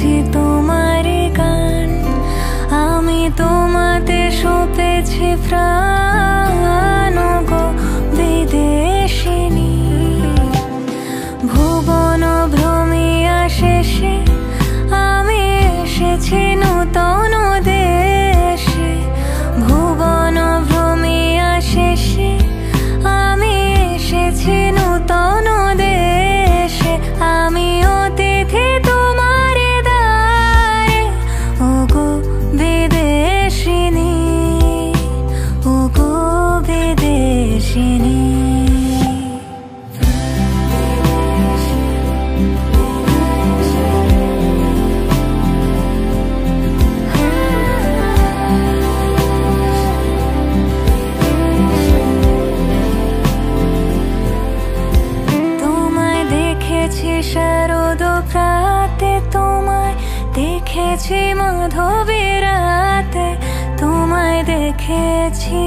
শুনেছি তোমার গান, আমি তোমাতে সপেছি প্রাণ গো বিদেশিনী। ভুবন ভ্রমিয়া শেষে আমি এসেছি নূতন দেশে। ভুবন ভ্রমিয়া শেষে আমি এসেছি নূতন দেশে। আমি অতিথি তোমার দ্বারে ওগো বিদেশিনী, ওগো বিদেশিনী। শারদ প্রাতে তোমায় দেখেছি, মাধবী রাতে তোমায় দেখেছি।